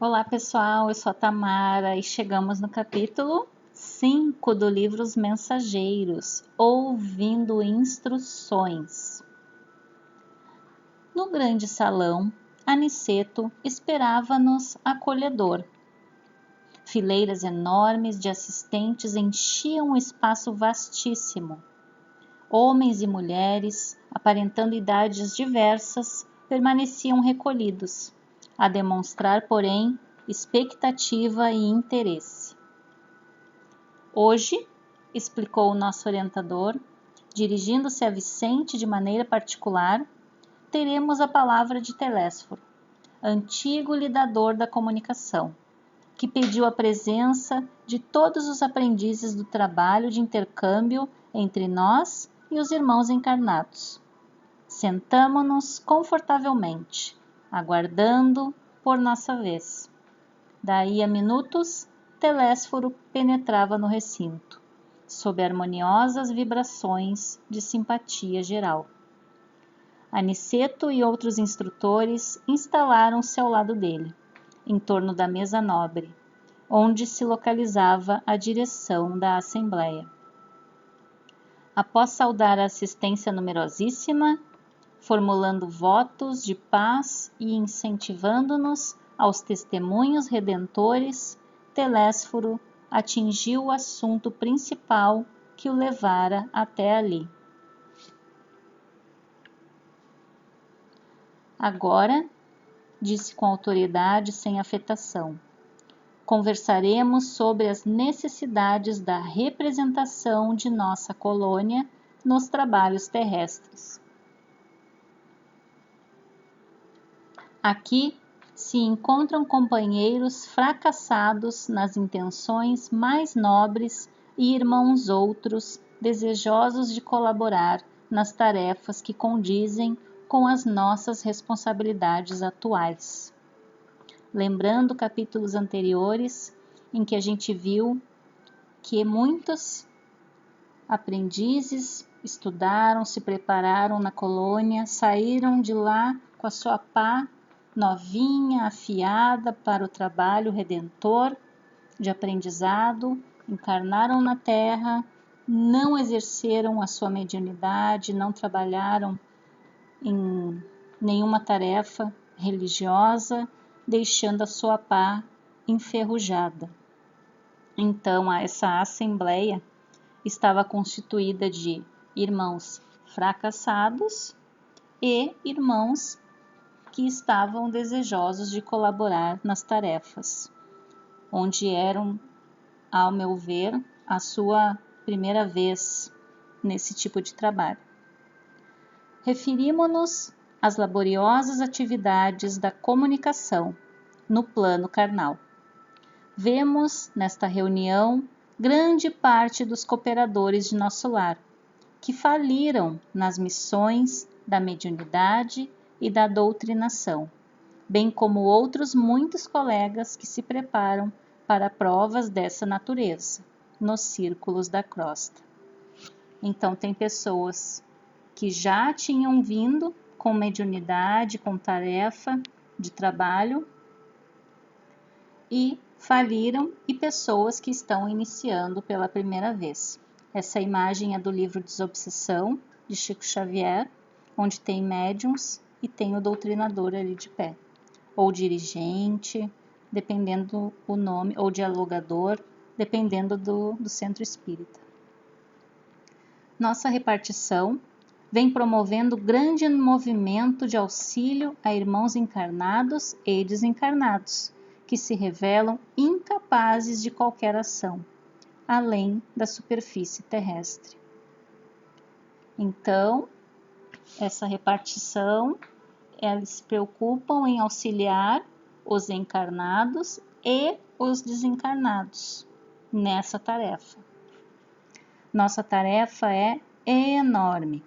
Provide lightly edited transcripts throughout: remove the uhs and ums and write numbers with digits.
Olá pessoal, eu sou a Tamara e chegamos no capítulo 5 do livro Os Mensageiros, Ouvindo Instruções. No grande salão, Aniceto esperava-nos acolhedor. Fileiras enormes de assistentes enchiam o espaço vastíssimo. Homens e mulheres, aparentando idades diversas, permaneciam recolhidos, a demonstrar, porém, expectativa e interesse. Hoje, explicou o nosso orientador, dirigindo-se a Vicente de maneira particular, teremos a palavra de Telésforo, antigo lidador da comunicação, que pediu a presença de todos os aprendizes do trabalho de intercâmbio entre nós e os irmãos encarnados. Sentamo-nos confortavelmente, aguardando por nossa vez. Daí a minutos, Telésforo penetrava no recinto, sob harmoniosas vibrações de simpatia geral. Aniceto e outros instrutores instalaram-se ao lado dele, em torno da mesa nobre, onde se localizava a direção da Assembleia. Após saudar a assistência numerosíssima, formulando votos de paz e incentivando-nos aos testemunhos redentores, Telésforo atingiu o assunto principal que o levara até ali. Agora, disse com autoridade sem afetação, conversaremos sobre as necessidades da representação de nossa colônia nos trabalhos terrestres. Aqui se encontram companheiros fracassados nas intenções mais nobres e irmãos outros desejosos de colaborar nas tarefas que condizem com as nossas responsabilidades atuais. Lembrando capítulos anteriores em que a gente viu que muitos aprendizes estudaram, se prepararam na colônia, saíram de lá com a sua pá novinha, afiada para o trabalho redentor de aprendizado, encarnaram na Terra, não exerceram a sua mediunidade, não trabalharam em nenhuma tarefa religiosa, deixando a sua pá enferrujada. Então, essa assembleia estava constituída de irmãos fracassados e irmãos que estavam desejosos de colaborar nas tarefas, onde eram, ao meu ver, a sua primeira vez nesse tipo de trabalho. Referimos-nos às laboriosas atividades da comunicação no plano carnal. Vemos nesta reunião grande parte dos cooperadores de nosso lar, que faliram nas missões da mediunidade e da doutrinação, bem como outros muitos colegas que se preparam para provas dessa natureza, nos círculos da crosta. Então, tem pessoas que já tinham vindo com mediunidade, com tarefa de trabalho e faliram, e pessoas que estão iniciando pela primeira vez. Essa imagem é do livro Desobsessão, de Chico Xavier, onde tem médiuns e tem o doutrinador ali de pé, ou dirigente, dependendo o nome, ou dialogador, dependendo do centro espírita. Nossa repartição vem promovendo grande movimento de auxílio a irmãos encarnados e desencarnados, que se revelam incapazes de qualquer ação, além da superfície terrestre. Então, essa repartição, eles se preocupam em auxiliar os encarnados e os desencarnados nessa tarefa. Nossa tarefa é enorme.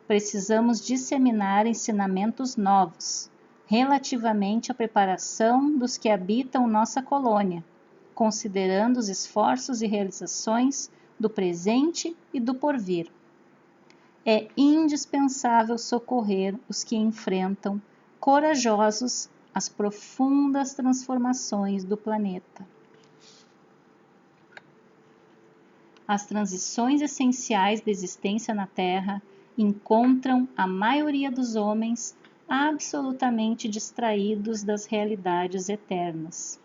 Precisamos disseminar ensinamentos novos relativamente à preparação dos que habitam nossa colônia, considerando os esforços e realizações do presente e do porvir. É indispensável socorrer os que enfrentam corajosos as profundas transformações do planeta. As transições essenciais da existência na Terra encontram a maioria dos homens absolutamente distraídos das realidades eternas.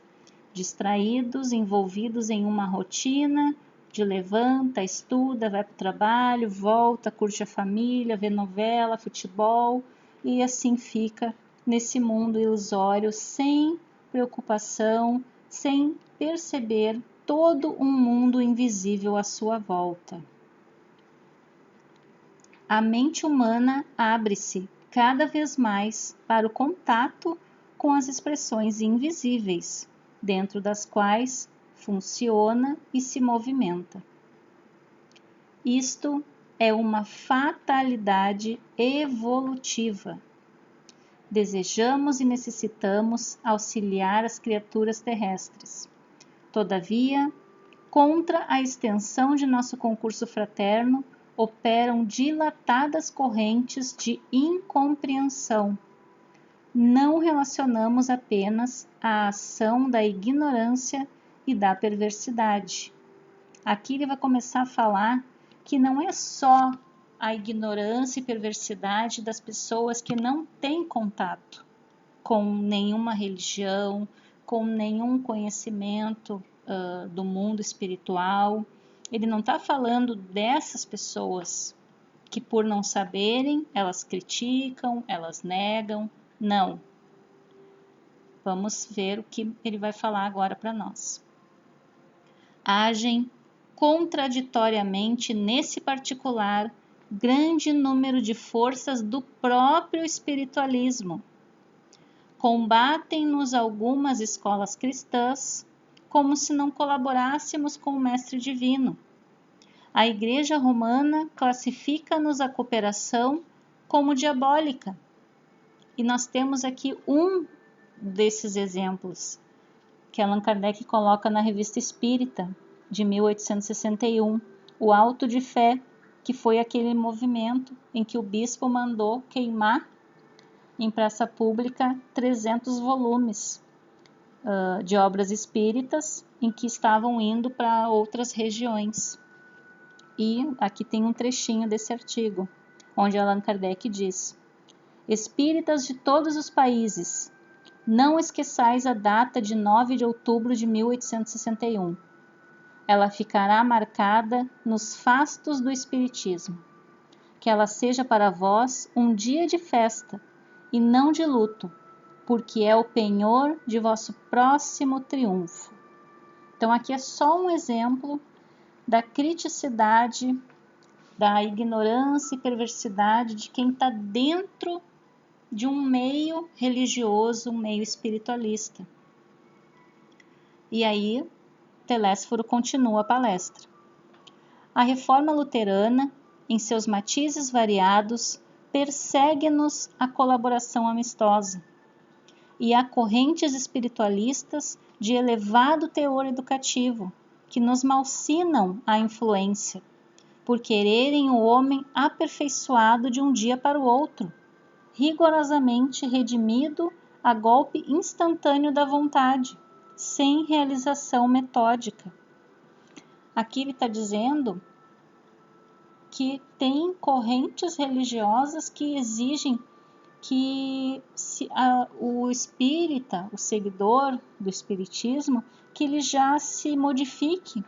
Distraídos, envolvidos em uma rotina de levanta, estuda, vai para o trabalho, volta, curte a família, vê novela, futebol e assim fica nesse mundo ilusório, sem preocupação, sem perceber todo um mundo invisível à sua volta. A mente humana abre-se cada vez mais para o contato com as expressões invisíveis, dentro das quais funciona e se movimenta. Isto é uma fatalidade evolutiva. Desejamos e necessitamos auxiliar as criaturas terrestres. Todavia, contra a extensão de nosso concurso fraterno, operam dilatadas correntes de incompreensão. Não relacionamos apenas a ação da ignorância e da perversidade. Aqui ele vai começar a falar que não é só a ignorância e perversidade das pessoas que não têm contato com nenhuma religião, com nenhum conhecimento do mundo espiritual. Ele não está falando dessas pessoas que, por não saberem, elas criticam, elas negam. Não. Vamos ver o que ele vai falar agora para nós. Agem contraditoriamente nesse particular grande número de forças do próprio espiritualismo. Combatem-nos algumas escolas cristãs como se não colaborássemos com o Mestre Divino. A Igreja Romana classifica-nos a cooperação como diabólica. E nós temos aqui um desses exemplos, que Allan Kardec coloca na Revista Espírita, de 1861, o Auto de Fé, que foi aquele movimento em que o bispo mandou queimar em praça pública 300 volumes de obras espíritas em que estavam indo para outras regiões. E aqui tem um trechinho desse artigo, onde Allan Kardec diz: Espíritas de todos os países, não esqueçais a data de 9 de outubro de 1861. Ela ficará marcada nos fastos do Espiritismo. Que ela seja para vós um dia de festa e não de luto, porque é o penhor de vosso próximo triunfo. Então aqui é só um exemplo da criticidade, da ignorância e perversidade de quem está dentro de um meio religioso, um meio espiritualista. E aí, Telésforo continua a palestra. A reforma luterana, em seus matizes variados, persegue-nos a colaboração amistosa. E há correntes espiritualistas de elevado teor educativo, que nos malsinam a influência, por quererem o homem aperfeiçoado de um dia para o outro, rigorosamente redimido a golpe instantâneo da vontade, sem realização metódica. Aqui ele está dizendo que tem correntes religiosas que exigem que o espírita, o seguidor do espiritismo, que ele já se modifique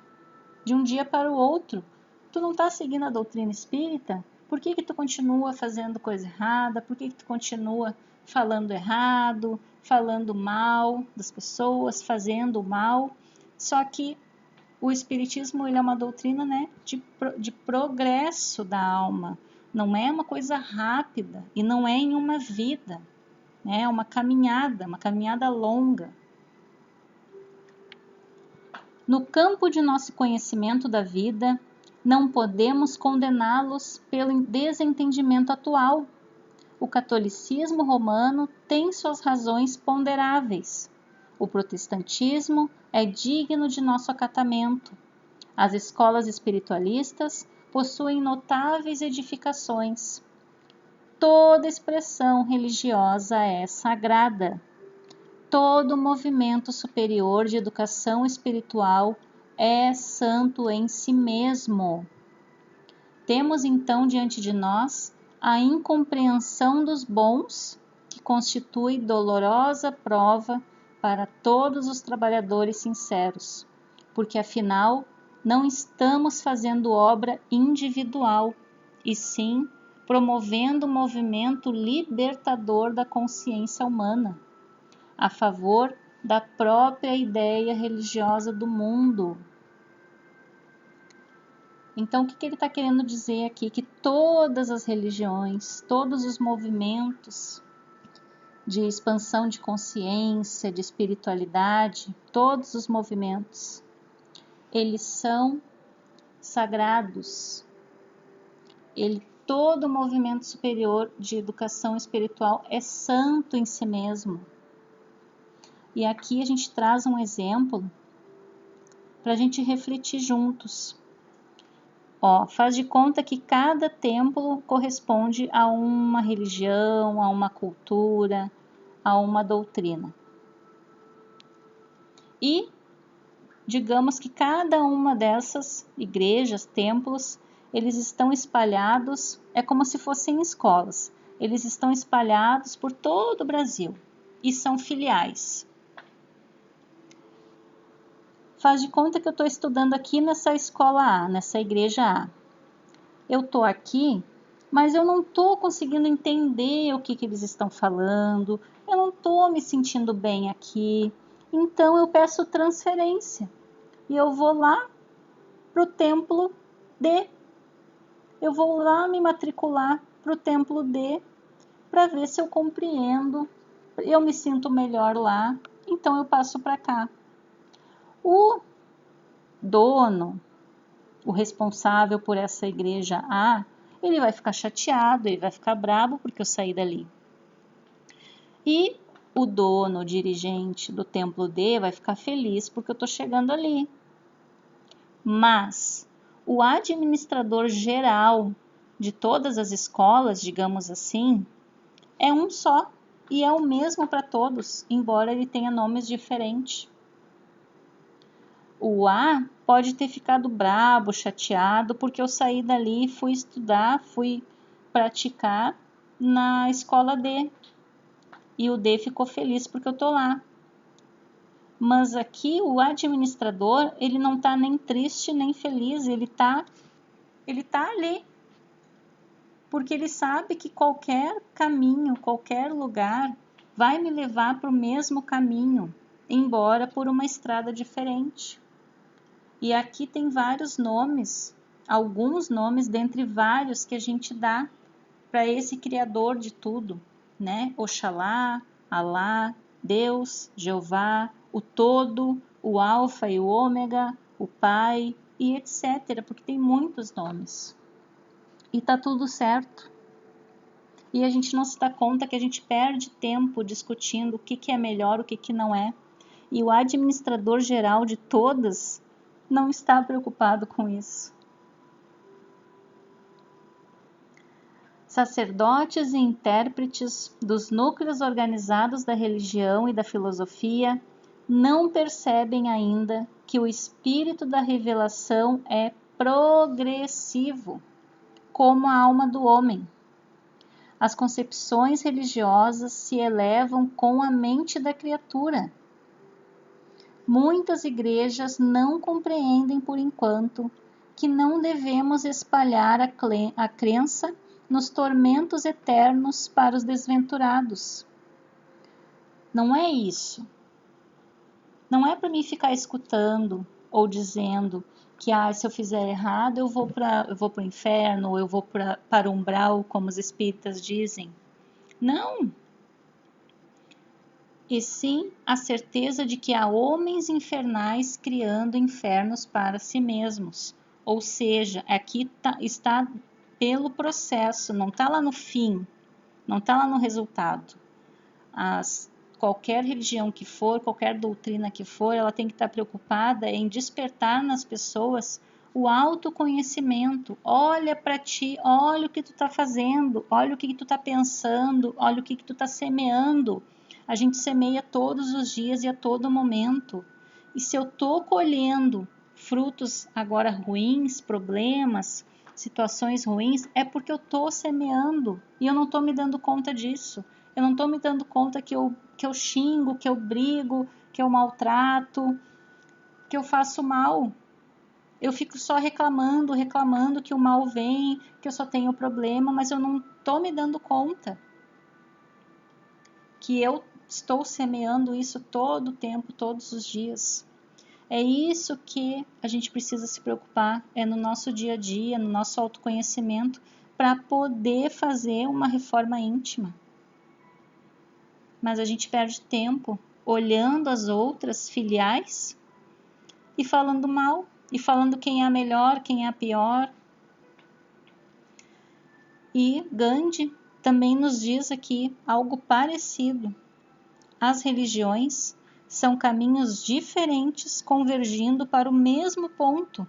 de um dia para o outro. Tu não está seguindo a doutrina espírita? Por que tu continua fazendo coisa errada? Por que tu continua falando errado, falando mal das pessoas, fazendo mal? Só que o espiritismo ele é uma doutrina, né, de progresso da alma. Não é uma coisa rápida e não é em uma vida. Né? É uma caminhada longa. No campo de nosso conhecimento da vida, não podemos condená-los pelo desentendimento atual. O catolicismo romano tem suas razões ponderáveis. O protestantismo é digno de nosso acatamento. As escolas espiritualistas possuem notáveis edificações. Toda expressão religiosa é sagrada. todo movimento superior de educação espiritual é santo em si mesmo. Temos então diante de nós a incompreensão dos bons, que constitui dolorosa prova para todos os trabalhadores sinceros, porque afinal não estamos fazendo obra individual, e sim promovendo o movimento libertador da consciência humana, a favor da própria ideia religiosa do mundo. Então, o que ele está querendo dizer aqui? Que todas as religiões, todos os movimentos de expansão de consciência, de espiritualidade, todos os movimentos, eles são sagrados. Todo movimento superior de educação espiritual é santo em si mesmo. E aqui a gente traz um exemplo para a gente refletir juntos. Faz de conta que cada templo corresponde a uma religião, a uma cultura, a uma doutrina. E digamos que cada uma dessas igrejas, templos, eles estão espalhados, é como se fossem escolas. Eles estão espalhados por todo o Brasil e são filiais. Faz de conta que eu estou estudando aqui nessa escola A, nessa igreja A. Eu estou aqui, mas eu não estou conseguindo entender o que eles estão falando, eu não estou me sentindo bem aqui, então eu peço transferência e eu vou lá para o templo D. Eu vou lá me matricular para o templo D para ver se eu compreendo, eu me sinto melhor lá, então eu passo para cá. O dono, o responsável por essa igreja A, ele vai ficar chateado, ele vai ficar bravo porque eu saí dali. E o dono, o dirigente do templo D vai ficar feliz porque eu estou chegando ali. Mas o administrador geral de todas as escolas, digamos assim, é um só e é o mesmo para todos, embora ele tenha nomes diferentes. O A pode ter ficado bravo, chateado, porque eu saí dali e fui estudar, fui praticar na escola D. E o D ficou feliz porque eu estou lá. Mas aqui o administrador, ele não está nem triste nem feliz, ele tá ali. Porque ele sabe que qualquer caminho, qualquer lugar vai me levar para o mesmo caminho, embora por uma estrada diferente. E aqui tem vários nomes, alguns nomes dentre vários que a gente dá para esse Criador de tudo, né? Oxalá, Alá, Deus, Jeová, o Todo, o Alfa e o Ômega, o Pai e etc. Porque tem muitos nomes. E tá tudo certo. E a gente não se dá conta que a gente perde tempo discutindo o que é melhor, o que não é. E o administrador geral de todas não está preocupado com isso. Sacerdotes e intérpretes dos núcleos organizados da religião e da filosofia não percebem ainda que o espírito da revelação é progressivo, como a alma do homem. As concepções religiosas se elevam com a mente da criatura. Muitas igrejas não compreendem por enquanto que não devemos espalhar a crença nos tormentos eternos para os desventurados. Não é isso. Não é para mim ficar escutando ou dizendo que se eu fizer errado eu vou para o inferno, ou eu vou para o umbral, como os espíritas dizem. Não. E sim a certeza de que há homens infernais criando infernos para si mesmos. Ou seja, aqui está pelo processo, não está lá no fim, não está lá no resultado. Qualquer religião que for, qualquer doutrina que for, ela tem que estar preocupada em despertar nas pessoas o autoconhecimento. Olha para ti, olha o que tu está fazendo, olha o que tu está pensando, olha o que tu está semeando. A gente semeia todos os dias e a todo momento. E se eu estou colhendo frutos agora ruins, problemas, situações ruins, é porque eu estou semeando e eu não estou me dando conta disso. Eu não estou me dando conta que eu xingo, que eu brigo, que eu maltrato, que eu faço mal. Eu fico só reclamando que o mal vem, que eu só tenho problema, mas eu não estou me dando conta que eu estou semeando isso todo o tempo, todos os dias. É isso que a gente precisa se preocupar, é no nosso dia a dia, no nosso autoconhecimento, para poder fazer uma reforma íntima. Mas a gente perde tempo olhando as outras filiais e falando mal, e falando quem é a melhor, quem é a pior. E Gandhi também nos diz aqui algo parecido. As religiões são caminhos diferentes convergindo para o mesmo ponto.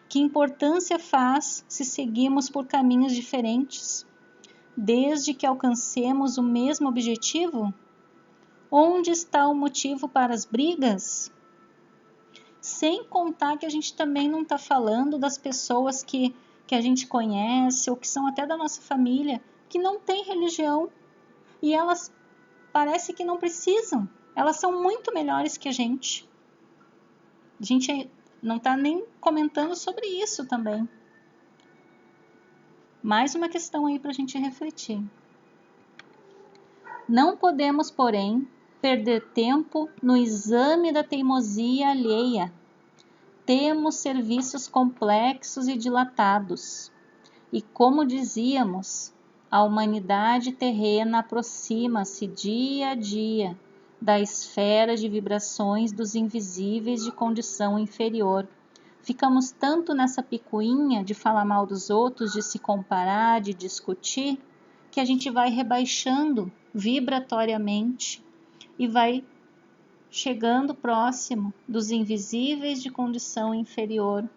Que importância faz se seguimos por caminhos diferentes, desde que alcancemos o mesmo objetivo? Onde está o motivo para as brigas? Sem contar que a gente também não está falando das pessoas que a gente conhece ou que são até da nossa família, que não têm religião e elas parece que não precisam. Elas são muito melhores que a gente. A gente não está nem comentando sobre isso também. Mais uma questão aí para a gente refletir. Não podemos, porém, perder tempo no exame da teimosia alheia. Temos serviços complexos e dilatados. E como dizíamos, a humanidade terrena aproxima-se dia a dia da esfera de vibrações dos invisíveis de condição inferior. Ficamos tanto nessa picuinha de falar mal dos outros, de se comparar, de discutir, que a gente vai rebaixando vibratoriamente e vai chegando próximo dos invisíveis de condição inferior,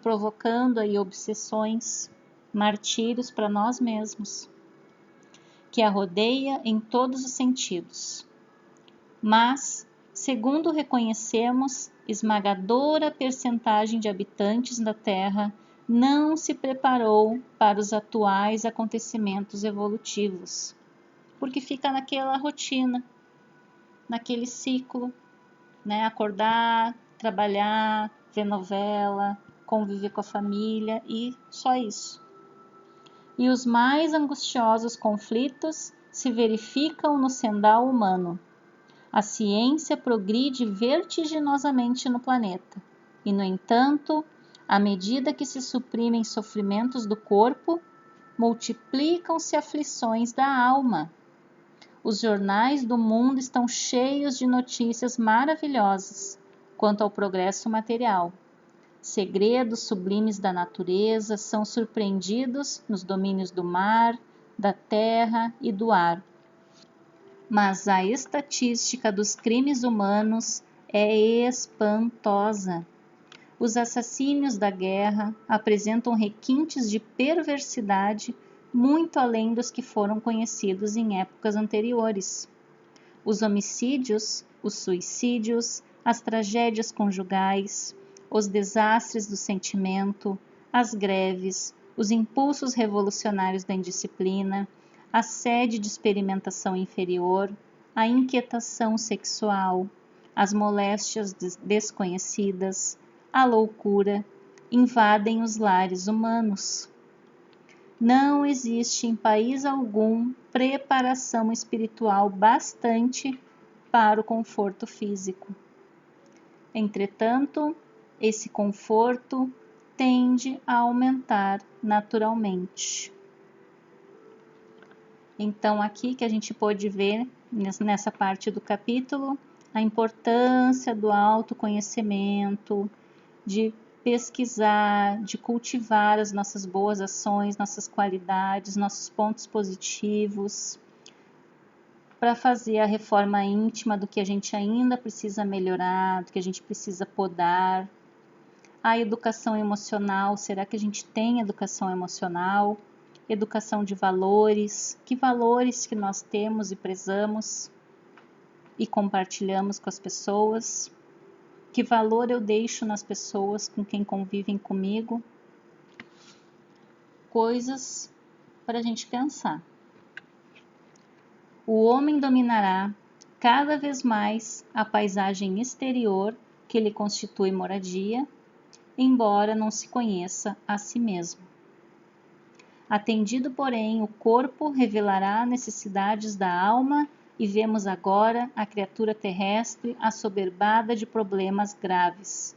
provocando aí obsessões, martírios para nós mesmos, que a rodeia em todos os sentidos. Mas, segundo reconhecemos, esmagadora percentagem de habitantes da Terra não se preparou para os atuais acontecimentos evolutivos, porque fica naquela rotina, naquele ciclo, né? Acordar, trabalhar, ver novela, conviver com a família e só isso. E os mais angustiosos conflitos se verificam no sendal humano. A ciência progride vertiginosamente no planeta, e, no entanto, à medida que se suprimem sofrimentos do corpo, multiplicam-se aflições da alma. Os jornais do mundo estão cheios de notícias maravilhosas quanto ao progresso material. Segredos sublimes da natureza são surpreendidos nos domínios do mar, da terra e do ar. Mas a estatística dos crimes humanos é espantosa. Os assassínios da guerra apresentam requintes de perversidade muito além dos que foram conhecidos em épocas anteriores. Os homicídios, os suicídios, as tragédias conjugais, os desastres do sentimento, as greves, os impulsos revolucionários da indisciplina, a sede de experimentação inferior, a inquietação sexual, as moléstias desconhecidas, a loucura, invadem os lares humanos. Não existe em país algum preparação espiritual bastante para o conforto físico. Entretanto, esse conforto tende a aumentar naturalmente. Então, aqui que a gente pode ver, nessa parte do capítulo, a importância do autoconhecimento, de pesquisar, de cultivar as nossas boas ações, nossas qualidades, nossos pontos positivos, para fazer a reforma íntima do que a gente ainda precisa melhorar, do que a gente precisa podar. A educação emocional, será que a gente tem educação emocional? educação de valores, que valores que nós temos e prezamos e compartilhamos com as pessoas, que valor eu deixo nas pessoas com quem convivem comigo, coisas para a gente pensar. O homem dominará cada vez mais a paisagem exterior que lhe constitui moradia, embora não se conheça a si mesmo. Atendido, porém, o corpo revelará necessidades da alma e vemos agora a criatura terrestre assoberbada de problemas graves,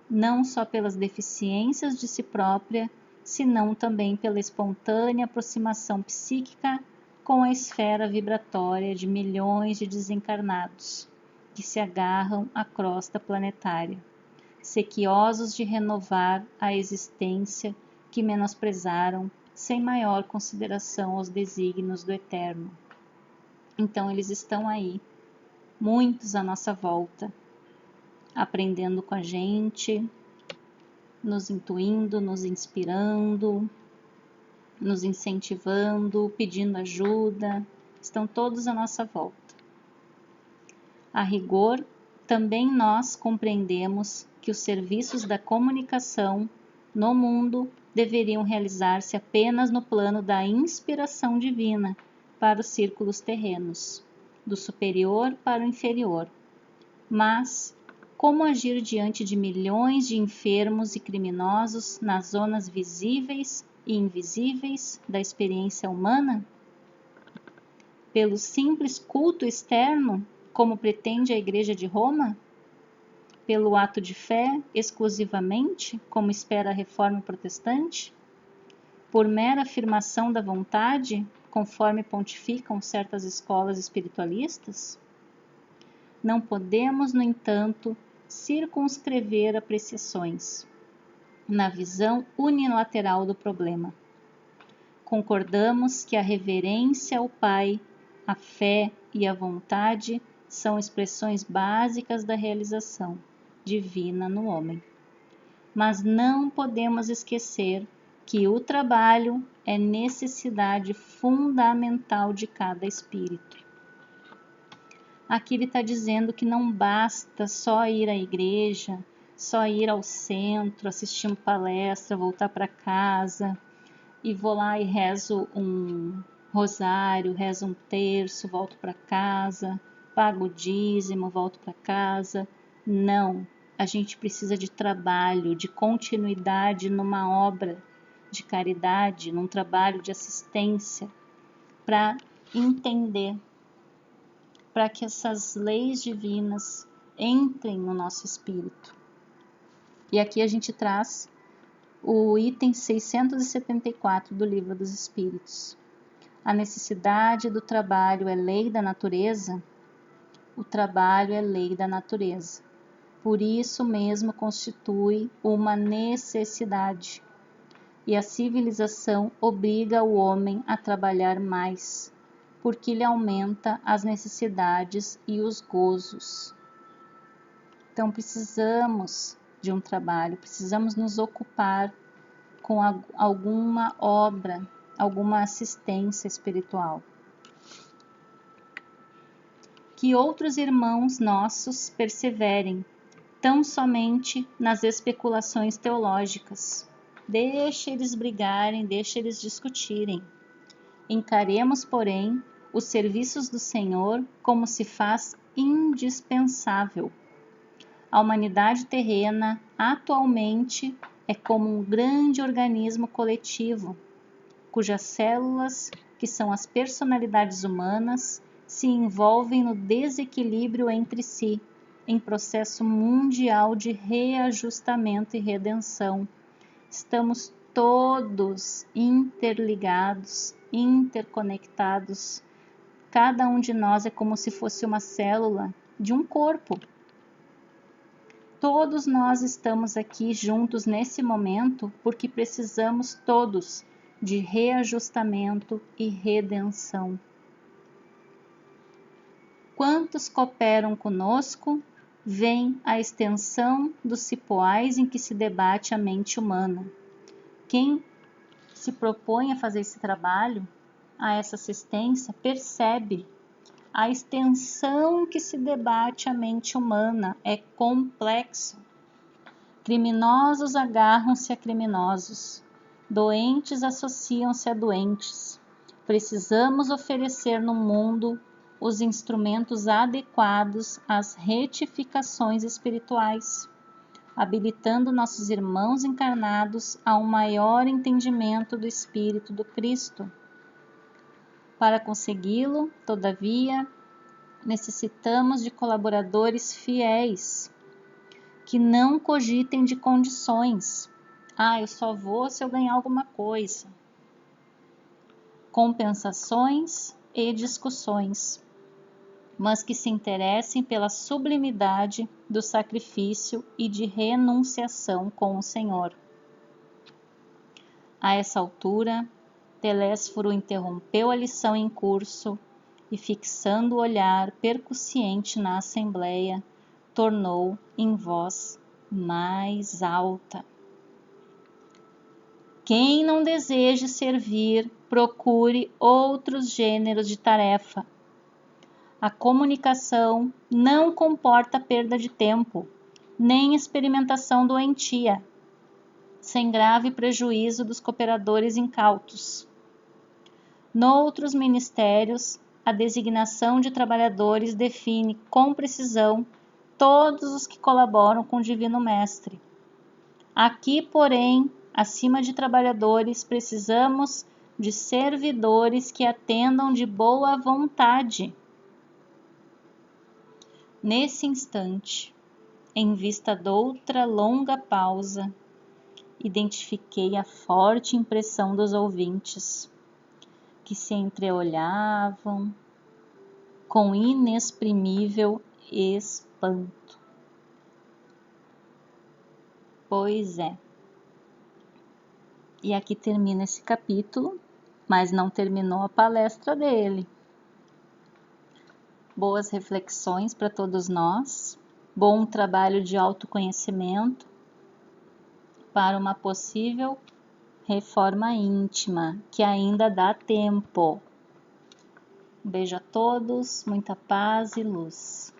não só pelas deficiências de si própria, senão também pela espontânea aproximação psíquica com a esfera vibratória de milhões de desencarnados que se agarram à crosta planetária, sequiosos de renovar a existência que menosprezaram sem maior consideração aos desígnios do Eterno. Então eles estão aí, muitos à nossa volta, aprendendo com a gente, nos intuindo, nos inspirando, nos incentivando, pedindo ajuda, estão todos à nossa volta. A rigor, também nós compreendemos que os serviços da comunicação no mundo deveriam realizar-se apenas no plano da inspiração divina para os círculos terrenos, do superior para o inferior. Mas como agir diante de milhões de enfermos e criminosos nas zonas visíveis e invisíveis da experiência humana? Pelo simples culto externo, como pretende a Igreja de Roma? Pelo ato de fé, exclusivamente, como espera a Reforma Protestante? Por mera afirmação da vontade, conforme pontificam certas escolas espiritualistas? Não podemos, no entanto, circunscrever apreciações na visão unilateral do problema. Concordamos que a reverência ao Pai, a fé e a vontade são expressões básicas da realização divina no homem. Mas não podemos esquecer que o trabalho é necessidade fundamental de cada espírito. Aqui ele está dizendo que não basta só ir à igreja, só ir ao centro, assistir uma palestra, voltar para casa, e vou lá e rezo um rosário, rezo um terço, volto para casa, pago o dízimo, volto para casa. Não, a gente precisa de trabalho, de continuidade numa obra de caridade, num trabalho de assistência, para entender, para que essas leis divinas entrem no nosso espírito. E aqui a gente traz o item 674 do Livro dos Espíritos. A necessidade do trabalho é lei da natureza? O trabalho é lei da natureza. Por isso mesmo constitui uma necessidade. E a civilização obriga o homem a trabalhar mais, porque lhe aumenta as necessidades e os gozos. Então precisamos de um trabalho, precisamos nos ocupar com alguma obra, alguma assistência espiritual. Que outros irmãos nossos perseverem tão somente nas especulações teológicas. Deixa eles brigarem, deixa eles discutirem. Encaremos, porém, os serviços do Senhor como se faz indispensável. A humanidade terrena, atualmente, é como um grande organismo coletivo, cujas células, que são as personalidades humanas, se envolvem no desequilíbrio entre si, em processo mundial de reajustamento e redenção. Estamos todos interligados, interconectados. Cada um de nós é como se fosse uma célula de um corpo. Todos nós estamos aqui juntos nesse momento porque precisamos todos de reajustamento e redenção. Quantos cooperam conosco, veem a extensão dos cipoais em que se debate a mente humana. Quem se propõe a fazer esse trabalho, a essa assistência, percebe a extensão que se debate a mente humana é complexo. Criminosos agarram-se a criminosos, doentes associam-se a doentes. Precisamos oferecer no mundo os instrumentos adequados às retificações espirituais, habilitando nossos irmãos encarnados a um maior entendimento do Espírito do Cristo. Para consegui-lo, todavia, necessitamos de colaboradores fiéis, que não cogitem de condições. Eu só vou se eu ganhar alguma coisa. Compensações e discussões, mas que se interessem pela sublimidade do sacrifício e de renunciação com o Senhor. A essa altura, Telésforo interrompeu a lição em curso e, fixando o olhar percussiente na assembleia, tornou em voz mais alta: quem não deseje servir, procure outros gêneros de tarefa. A comunicação não comporta perda de tempo, nem experimentação doentia, sem grave prejuízo dos cooperadores incautos. Noutros ministérios, a designação de trabalhadores define com precisão todos os que colaboram com o Divino Mestre. Aqui, porém, acima de trabalhadores, precisamos de servidores que atendam de boa vontade. Nesse instante, em vista doutra longa pausa, identifiquei a forte impressão dos ouvintes, que se entreolhavam com inexprimível espanto. Pois é. E aqui termina esse capítulo, mas não terminou a palestra dele. Boas reflexões para todos nós, bom trabalho de autoconhecimento para uma possível reforma íntima, que ainda dá tempo. Um beijo a todos, muita paz e luz.